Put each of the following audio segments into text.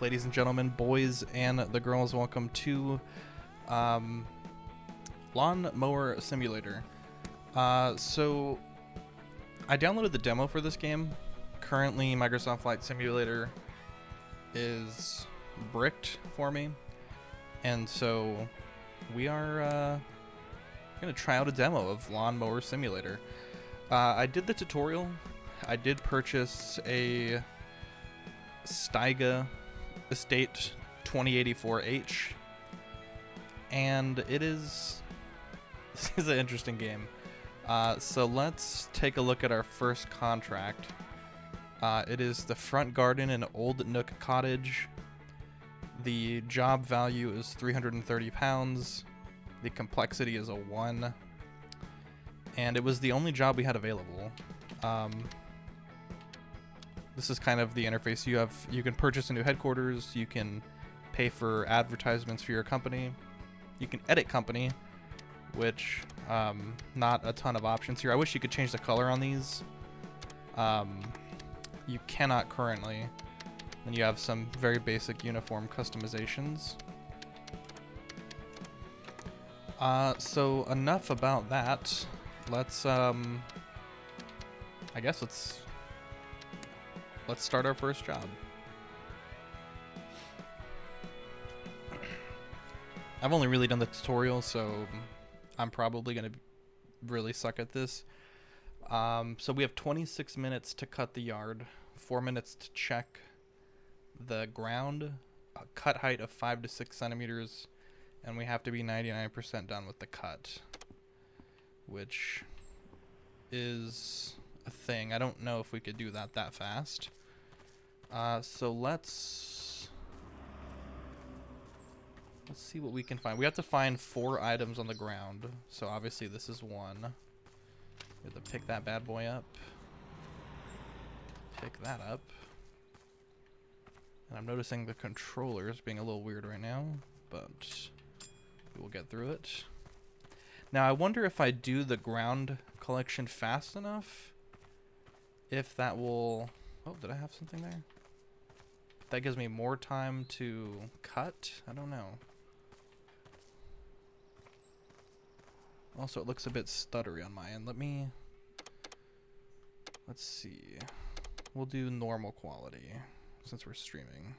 ladies and gentlemen, boys and the girls, welcome to Lawn Mower Simulator. So I downloaded the demo for this game. Currently, Microsoft Flight Simulator is bricked for me, and so we are going to try out a demo of Lawn Mower Simulator. I did the tutorial. I did purchase a Steiga Estate 2084H, and this is an interesting game. So let's take a look at our first contract. It is the front garden in Old Nook Cottage. The job value is 330 pounds. The complexity is a 1. And it was the only job we had available. This is kind of the interface. You can purchase a new headquarters, you can pay for advertisements for your company, you can edit company, which not a ton of options here. I wish you could change the color on these. You cannot currently. And you have some very basic uniform customizations. So enough about that. Let's I guess let's start our first job. I've only really done the tutorial, so I'm probably gonna really suck at this. So we have 26 minutes to cut the yard, 4 minutes to check the ground, a cut height of 5 to 6 centimeters, and we have to be 99% done with the cut, which is a thing. I don't know if we could do that fast. So let's see what we can find. We have to find 4 items on the ground. So obviously this is 1. We have to pick that bad boy up. Pick that up. And I'm noticing the controller is being a little weird right now, but we will get through it. Now I wonder if I do the ground collection fast enough, if that will... Oh, did I have something there? If that gives me more time to cut? I don't know. Also, it looks a bit stuttery on my end. Let's see. We'll do normal quality since we're streaming.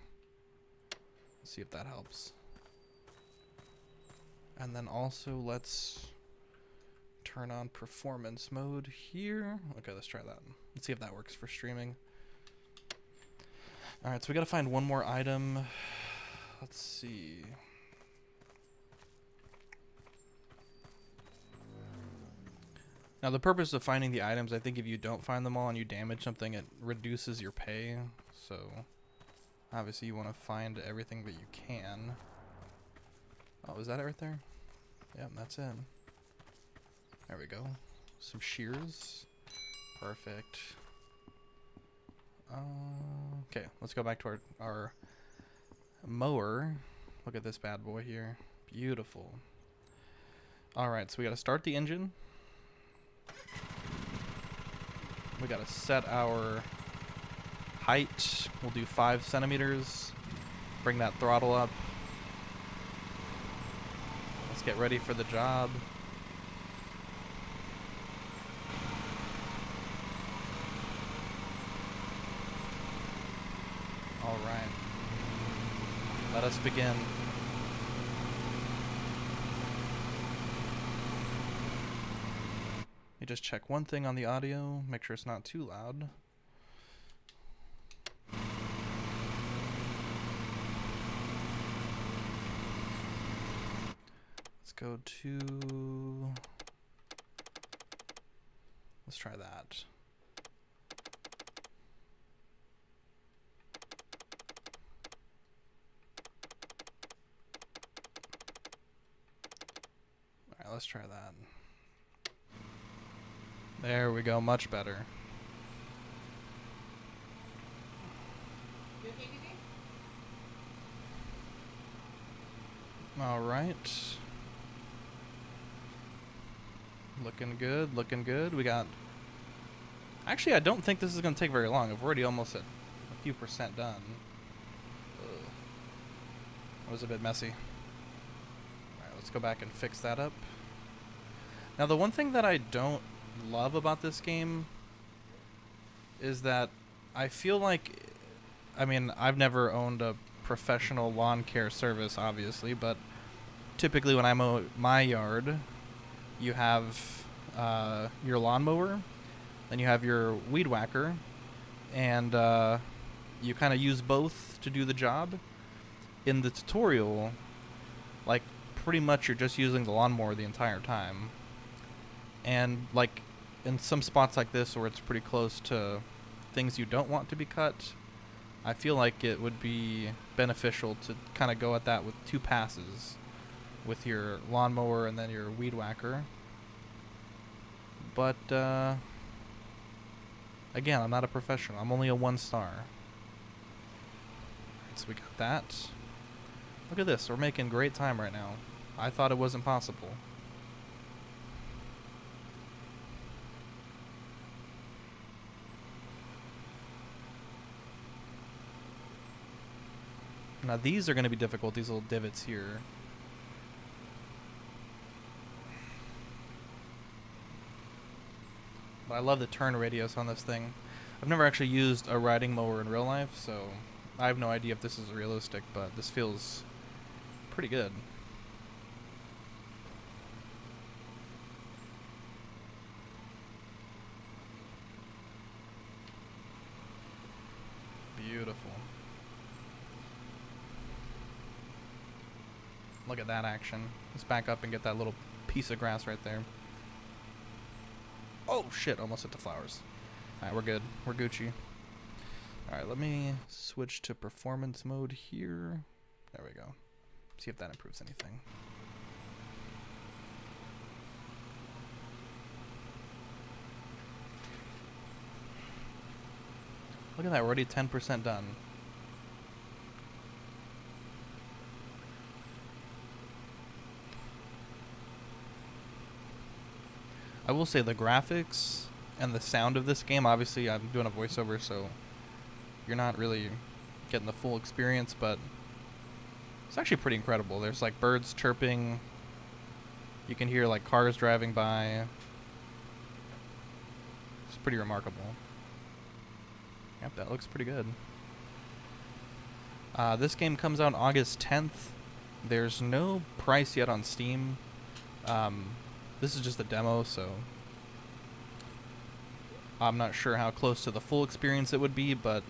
Let's see if that helps. And then also let's turn on performance mode here. Okay, let's try that. Let's see if that works for streaming. Alright, so we gotta find one more item. Let's see. Now the purpose of finding the items, I think if you don't find them all and you damage something, it reduces your pay. So obviously you want to find everything that you can. Oh, is that it right there? Yep, that's it. There we go. Some shears. Perfect. Okay, let's go back to our mower. Look at this bad boy here. Beautiful. Alright, so we got to start the engine. We got to set our height. We'll do 5 centimeters. Bring that throttle up. Let's get ready for the job. All right. Let us begin. Let me just check one thing on the audio. Make sure it's not too loud. Go to... Let's try that. Alright, let's try that. There we go, much better. Alright. Looking good, looking good. We got... Actually, I don't think this is going to take very long. I've already almost at a few % done. It was a bit messy. Alright, let's go back and fix that up. Now, the one thing that I don't love about this game is that I feel like, I mean, I've never owned a professional lawn care service, obviously, but typically when I mow my yard, you have your lawnmower, then you have your weed whacker, and you kind of use both to do the job. In the tutorial, like, pretty much you're just using the lawnmower the entire time. And, like, in some spots like this where it's pretty close to things you don't want to be cut, I feel like it would be beneficial to kind of go at that with 2 passes, with your lawnmower and then your weed whacker. But, again, I'm not a professional. I'm only a 1-star. Alright, so we got that. Look at this. We're making great time right now. I thought it wasn't possible. Now these are going to be difficult, these little divots here. But I love the turn radius on this thing. I've never actually used a riding mower in real life, so I have no idea if this is realistic, but this feels pretty good. Beautiful. Look at that action. Let's back up and get that little piece of grass right there. Oh shit, almost hit the flowers. Alright, we're good. We're Gucci. Alright, let me switch to performance mode here. There we go. See if that improves anything. Look at that, we're already 10% done. I will say the graphics and the sound of this game, obviously I'm doing a voiceover, so you're not really getting the full experience, but it's actually pretty incredible. There's like birds chirping. You can hear like cars driving by. It's pretty remarkable. Yep, that looks pretty good. This game comes out August 10th. There's no price yet on Steam. This is just a demo, so I'm not sure how close to the full experience it would be, but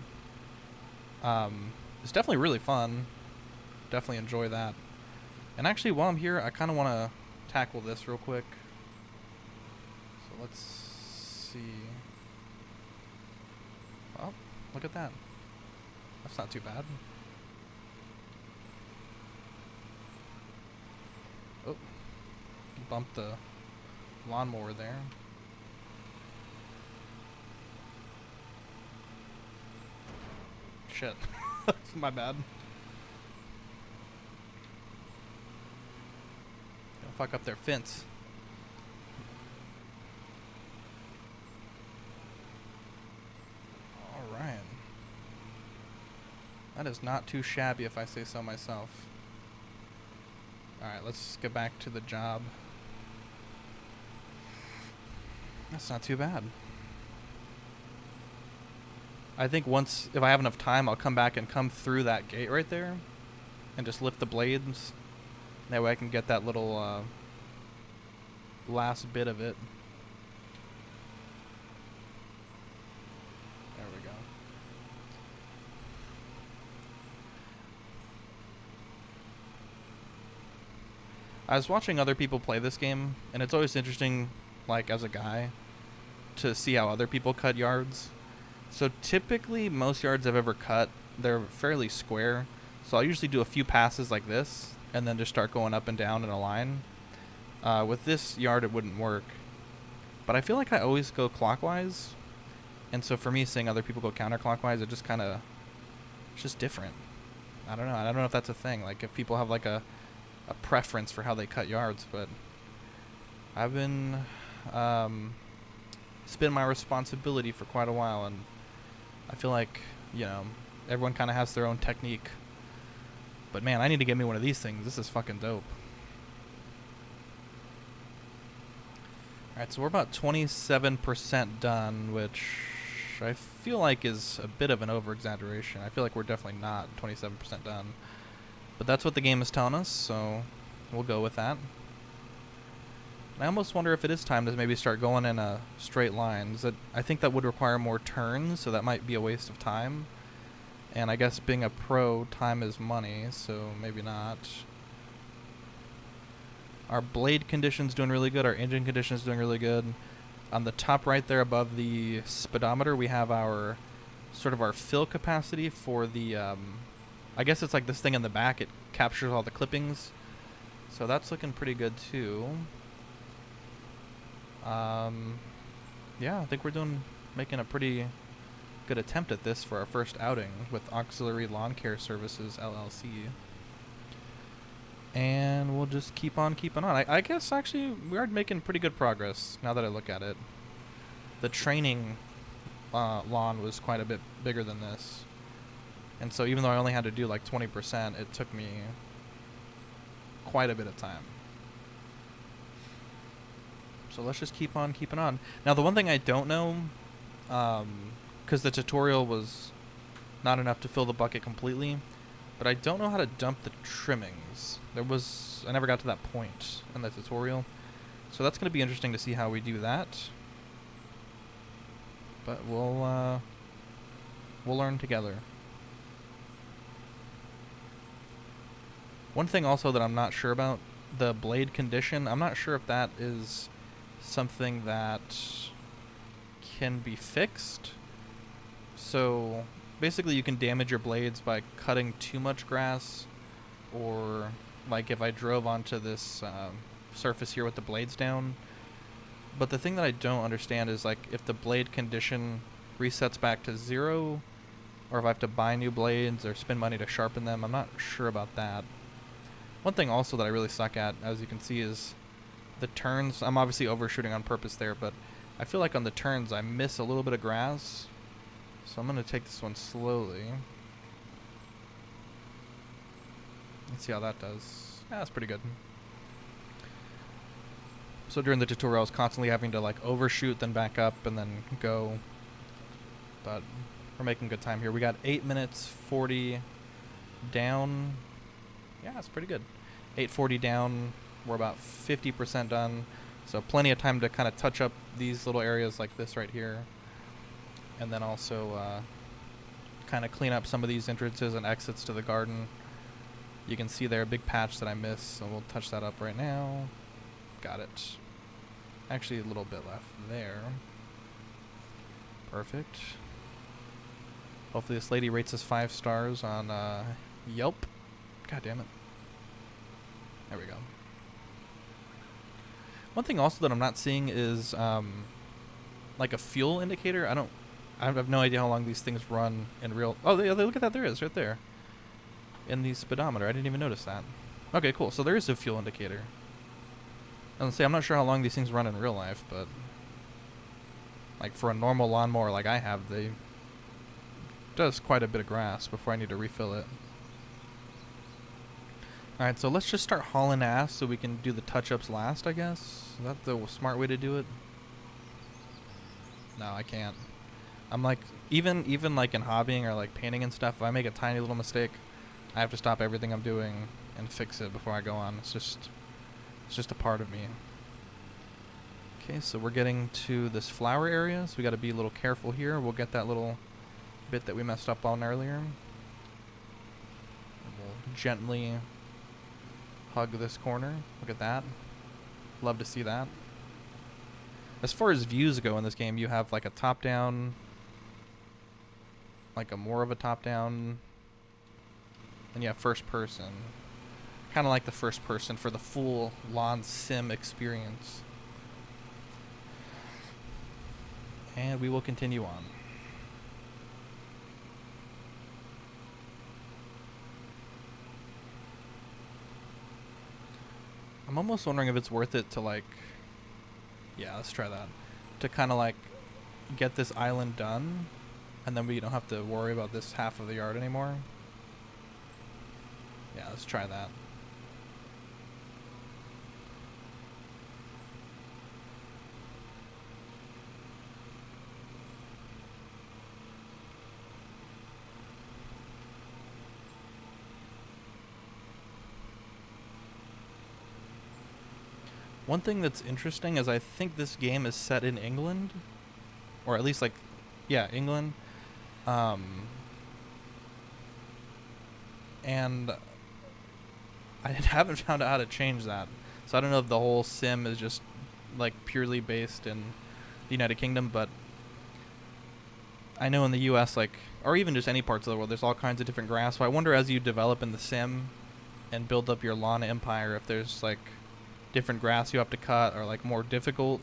it's definitely really fun. Definitely enjoy that. And actually, while I'm here, I kind of want to tackle this real quick. So let's see. Oh, look at that. That's not too bad. Oh, bumped the lawnmower there. Shit. My bad. Gonna fuck up their fence. Alright. That is not too shabby if I say so myself. Alright, let's get back to the job. That's not too bad. I think once, if I have enough time, I'll come back and come through that gate right there and just lift the blades. That way I can get that little last bit of it. There we go. I was watching other people play this game, and it's always interesting, like as a guy, to see how other people cut yards. So typically most yards I've ever cut, they're fairly square. So I'll usually do a few passes like this and then just start going up and down in a line. With this yard it wouldn't work. But I feel like I always go clockwise. And so for me, seeing other people go counterclockwise, it just kind of, it's just different. I don't know. I don't know if that's a thing. Like if people have like a preference for how they cut yards, but I've been, it's been my responsibility for quite a while, and I feel like, you know, everyone kind of has their own technique But man, I need to get me one of these things. This is fucking dope. Alright, so we're about 27% done, which I feel like is a bit of an over-exaggeration. I feel like we're definitely not 27% done. But that's what the game is telling us, so we'll go with that. And I almost wonder if it is time to maybe start going in a straight line. I think that would require more turns, so that might be a waste of time. And I guess being a pro, time is money, so maybe not. Our blade condition's doing really good. Our engine condition's doing really good. On the top right there above the speedometer, we have our sort of our fill capacity for the, I guess it's like this thing in the back. It captures all the clippings. So that's looking pretty good too. Yeah, I think we're making a pretty good attempt at this for our first outing with Auxiliary Lawn Care Services, LLC. And we'll just keep on keeping on. I guess, actually, we are making pretty good progress, now that I look at it. The training lawn was quite a bit bigger than this. And so even though I only had to do like 20%, it took me quite a bit of time. So let's just keep on keeping on. Now, the one thing I don't know, because the tutorial was not enough to fill the bucket completely, but I don't know how to dump the trimmings. I never got to that point in the tutorial. So that's going to be interesting to see how we do that. But we'll learn together. One thing also that I'm not sure about, the blade condition, I'm not sure if that is something that can be fixed. So basically you can damage your blades by cutting too much grass, or like if I drove onto this surface here with the blades down. But the thing that I don't understand is like if the blade condition resets back to 0, or if I have to buy new blades or spend money to sharpen them. I'm not sure about that. One thing also that I really suck at, as you can see, is the turns. I'm obviously overshooting on purpose there, but I feel like on the turns I miss a little bit of grass. So I'm going to take this one slowly. Let's see how that does. Yeah, that's pretty good. So during the tutorial I was constantly having to like overshoot, then back up, and then go. But we're making good time here. We got 8 minutes 40 down. Yeah, that's pretty good. 8:40 down. We're about 50% done. So plenty of time to kind of touch up these little areas like this right here. And then also kind of clean up some of these entrances and exits to the garden. You can see there a big patch that I missed, so we'll touch that up right now. Got it. Actually, a little bit left there. Perfect. Hopefully this lady rates us 5 stars on Yelp. God damn it. There we go. One thing also that I'm not seeing is like a fuel indicator. I have no idea how long these things run in real. Oh, look at that! There it is, right there, in the speedometer. I didn't even notice that. Okay, cool. So there is a fuel indicator. And say I'm not sure how long these things run in real life, but like for a normal lawnmower like I have, they does quite a bit of grass before I need to refill it. Alright, so let's just start hauling ass so we can do the touch-ups last, I guess. Is that the smart way to do it? No, I can't. I'm like, even like in hobbying or like painting and stuff, if I make a tiny little mistake, I have to stop everything I'm doing and fix it before I go on. It's just a part of me. Okay, so we're getting to this flower area, so we got to be a little careful here. We'll get that little bit that we messed up on earlier. And we'll gently hug this corner. Look at that. Love to see that. As far as views go in this game, you have like a top-down, like a more of a top-down, and you have first-person. Kind of like the first-person for the full lawn sim experience. And we will continue on. I'm almost wondering if it's worth it to like, yeah, let's try that. To kind of like get this island done, and then we don't have to worry about this half of the yard anymore. Yeah, let's try that. One thing that's interesting is I think this game is set in England, or at least like, yeah, England. And I haven't found out how to change that. So I don't know if the whole sim is just like purely based in the United Kingdom, but I know in the US, like, or even just any parts of the world, there's all kinds of different grass. So I wonder as you develop in the sim and build up your lawn empire, if there's like different grass you have to cut or like more difficult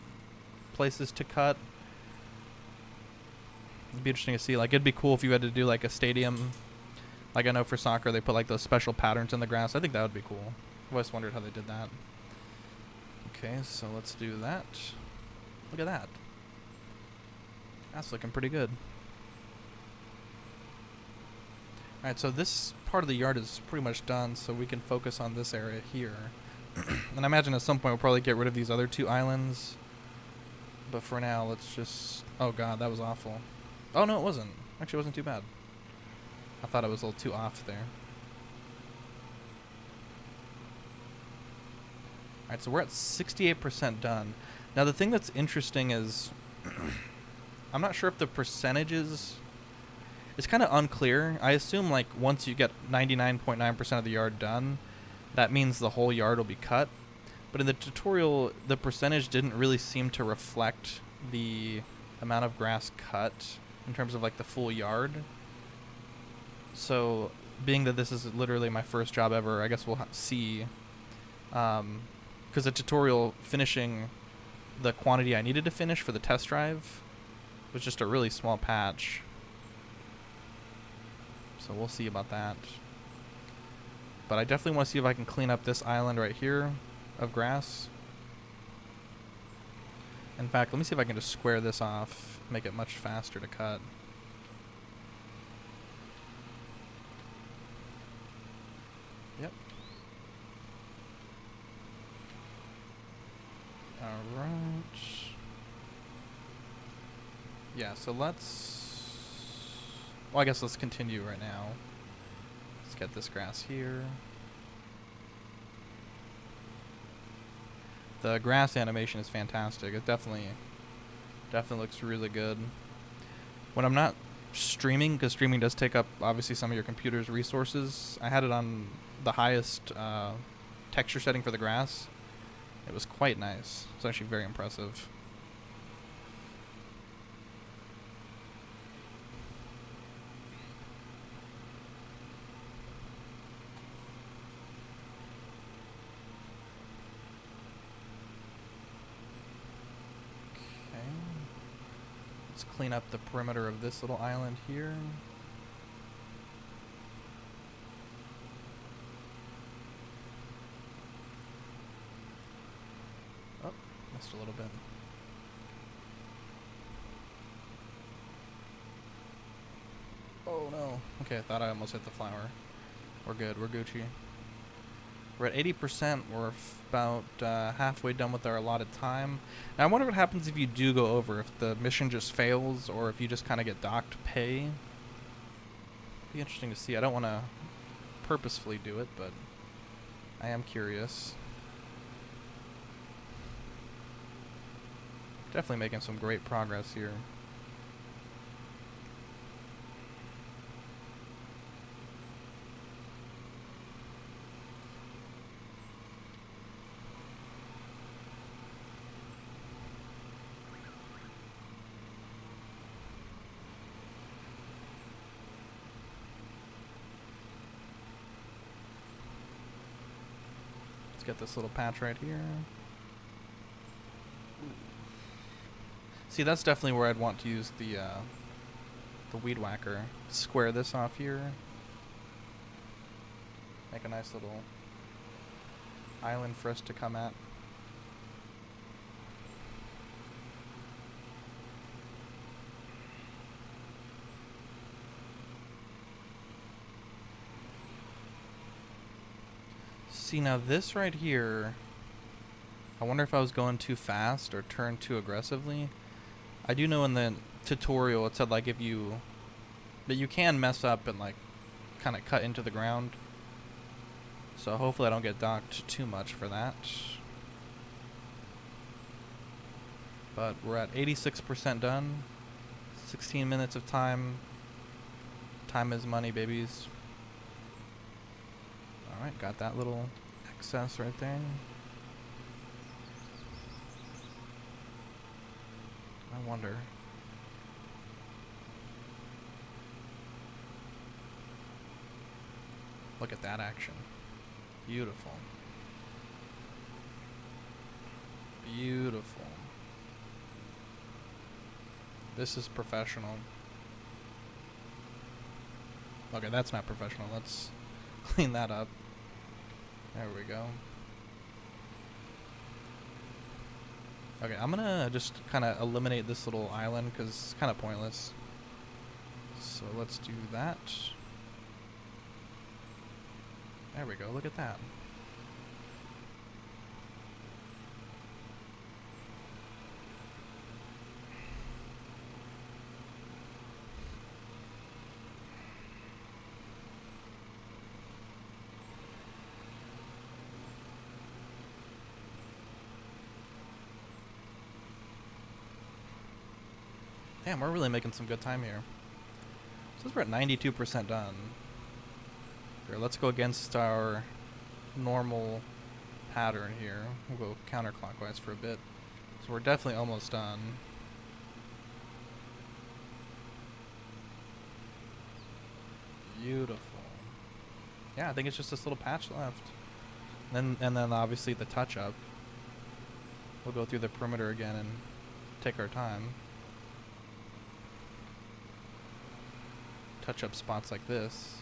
places to cut. It'd be interesting to see. Like, it'd be cool if you had to do like a stadium. Like, I know for soccer they put like those special patterns in the grass. I think that would be cool. I've always wondered how they did that. Okay, so let's do that. Look at that. That's looking pretty good. Alright, so this part of the yard is pretty much done, so we can focus on this area here. And I imagine at some point we'll probably get rid of these other 2 islands. But for now, let's just... Oh god, that was awful. Oh no, it wasn't. Actually, it wasn't too bad. I thought it was a little too off there. Alright, so we're at 68% done. Now the thing that's interesting is... I'm not sure if the percentages... It's kind of unclear. I assume like once you get 99.9% of the yard done, that means the whole yard will be cut. But in the tutorial, the percentage didn't really seem to reflect the amount of grass cut in terms of like the full yard. So being that this is literally my first job ever, I guess we'll see. Because the tutorial finishing the quantity I needed to finish for the test drive was just a really small patch. So we'll see about that. But I definitely want to see if I can clean up this island right here of grass. In fact, let me see if I can just square this off, make it much faster to cut. Yep. Alright. Yeah, so let's... Well, I guess let's continue right now. Let's get this grass here. The grass animation is fantastic. It definitely looks really good. When I'm not streaming, because streaming does take up obviously some of your computer's resources, I had it on the highest texture setting for the grass. It was quite nice. It's actually very impressive. Clean up the perimeter of this little island here. Oh, missed a little bit. Oh no. Okay, I thought I almost hit the flower. We're good, we're Gucci. We're at 80%. We're about halfway done with our allotted time. Now, I wonder what happens if you do go over, if the mission just fails, or if you just kind of get docked pay. Be interesting to see. I don't want to purposefully do it, but I am curious. Definitely making some great progress here. Get this little patch right here. See, that's definitely where I'd want to use the weed whacker. Square this off here. Make a nice little island for us to come at. See, now this right here, I wonder if I was going too fast or turned too aggressively. I do know in the tutorial it said, like, if you... But you can mess up and, like, kind of cut into the ground. So hopefully I don't get docked too much for that. But we're at 86% done. 16 minutes of time. Time is money, babies. Alright, got that little excess right there. I wonder. Look at that action. Beautiful. Beautiful. This is professional. Okay, that's not professional. Let's clean that up. There we go. Okay, I'm gonna just kind of eliminate this little island because it's kind of pointless. So let's do that. There we go, look at that. Damn, we're really making some good time here. So we're at 92% done. Here, let's go against our normal pattern here. We'll go counterclockwise for a bit. So we're definitely almost done. Beautiful. Yeah, I think it's just this little patch left. And then obviously the touch up. We'll go through the perimeter again and take our time. Touch up spots like this.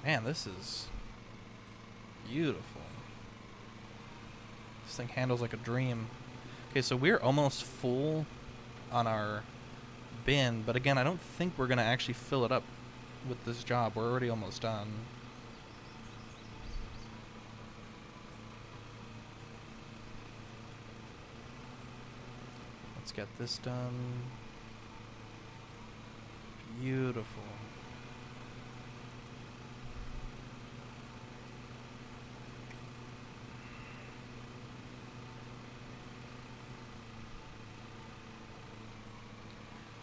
Man, this is beautiful. This thing handles like a dream. Okay, so we're almost full on our bin, but again, I don't think we're gonna actually fill it up with this job. We're already almost done. Let's get this done. Beautiful.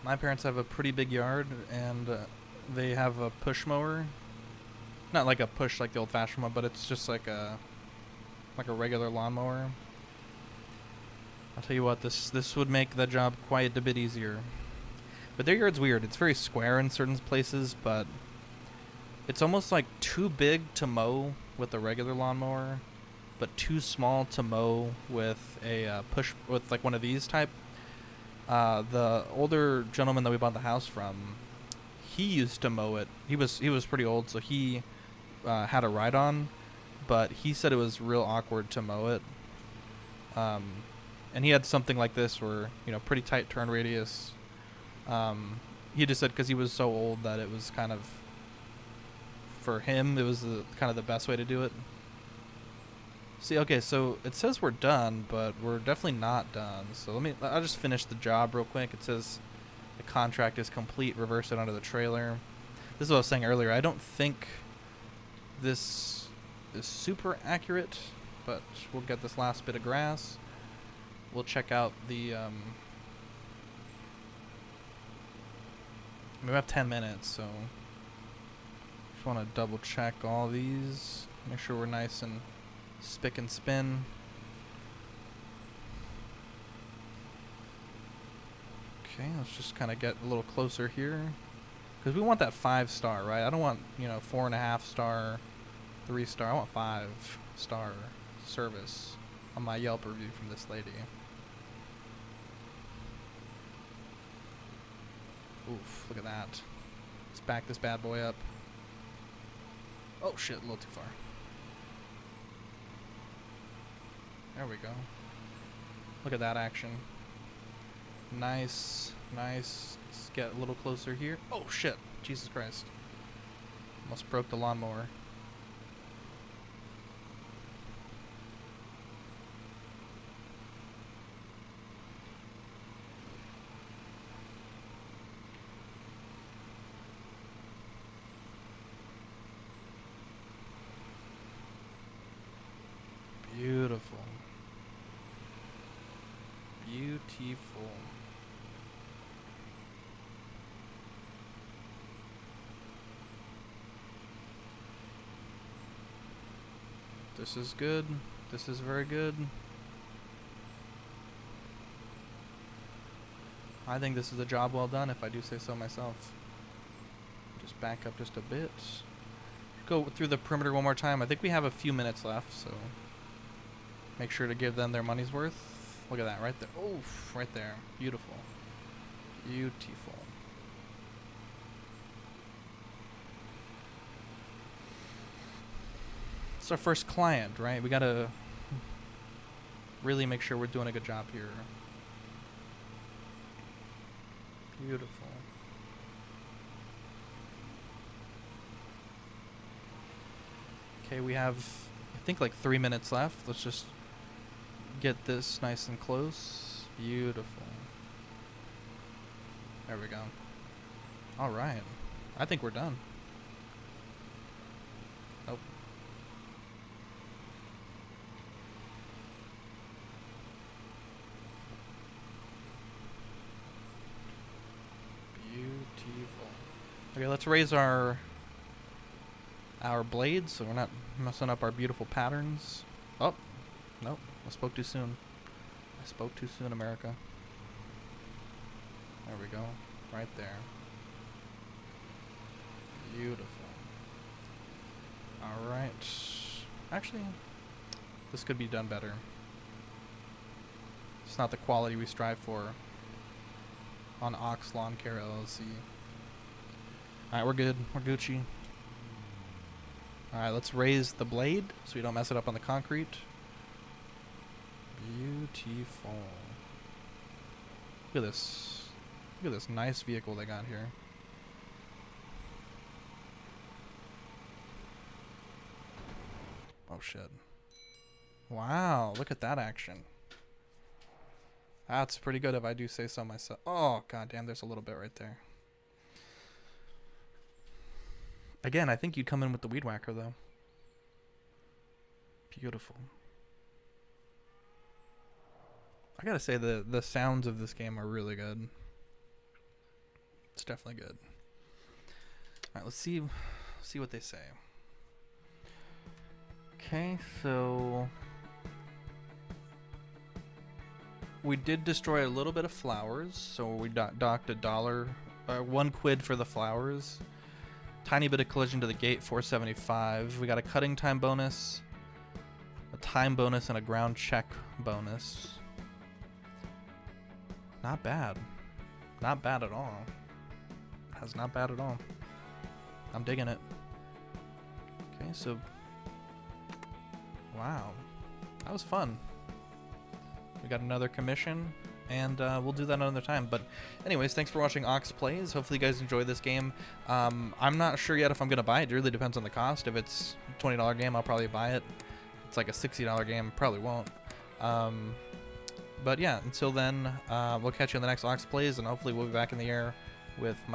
My parents have a pretty big yard, and they have a push mower. Not like a push like the old-fashioned one, but it's just like a regular lawnmower. I'll tell you what, this would make the job quite a bit easier. But their yard's weird. It's very square in certain places, but it's almost like too big to mow with a regular lawnmower, but too small to mow with a push, with like one of these type. The older gentleman that we bought the house from, he used to mow it. He was pretty old, so he had a ride-on, but he said it was real awkward to mow it. And he had something like this where, you know, pretty tight turn radius. He just said because he was so old that it was kind of, for him, it was kind of the best way to do it. See, okay, so it says we're done, but we're definitely not done. So I'll just finish the job real quick. It says the contract is complete, reverse it onto the trailer. This is what I was saying earlier. I don't think this is super accurate, but we'll get this last bit of grass. We'll check out the, we have 10 minutes, so just want to double check all these, make sure we're nice and spick and spin. Okay, let's just kind of get a little closer here, because we want that 5-star, right? I don't want, 4.5-star, 3-star. I want 5-star service on my Yelp review from this lady. Oof, look at that. Let's back this bad boy up. Oh shit, a little too far. There we go. Look at that action. Nice, nice. Let's get a little closer here. Oh shit, Jesus Christ. Almost broke the lawnmower. This is good. This is very good. I think this is a job well done, if I do say so myself. Just back up just a bit. Go through the perimeter one more time. I think we have a few minutes left, so make sure to give them their money's worth. Look at that right there. Oh, right there. Beautiful. Beautiful. It's our first client, right? We gotta really make sure we're doing a good job here. Beautiful. Okay, we have, I think, like 3 minutes left. Let's just get this nice and close. Beautiful. There we go. All right. I think we're done. Nope. Beautiful. Okay, let's raise our blades so we're not messing up our beautiful patterns. Oh, nope. I spoke too soon. I spoke too soon, America. There we go. Right there. Beautiful. Alright. Actually, this could be done better. It's not the quality we strive for on Ox Lawn Care LLC. Alright, we're good. We're Gucci. Alright, let's raise the blade so we don't mess it up on the concrete. Beautiful. Look at this. Look at this nice vehicle they got here. Oh shit. Wow, look at that action. That's pretty good if I do say so myself. Oh, goddamn, there's a little bit right there. Again, I think you'd come in with the weed whacker, though. Beautiful. I gotta say, the sounds of this game are really good. It's definitely good. Alright, let's see what they say. Okay, so we did destroy a little bit of flowers, so we docked $1, 1 quid for the flowers. Tiny bit of collision to the gate, 475. We got a cutting time bonus, a time bonus, and a ground check bonus. Not bad. Not bad at all. That's not bad at all. I'm digging it. Okay, so wow, that was fun. We got another commission, and we'll do that another time. But anyways, thanks for watching Ox Plays. Hopefully you guys enjoy this game. I'm not sure yet if I'm gonna buy it. It really depends on the cost. If it's a $20 game, I'll probably buy it. If it's like a $60 game, probably won't. But yeah, until then, we'll catch you in the next Ox Plays, and hopefully we'll be back in the air with my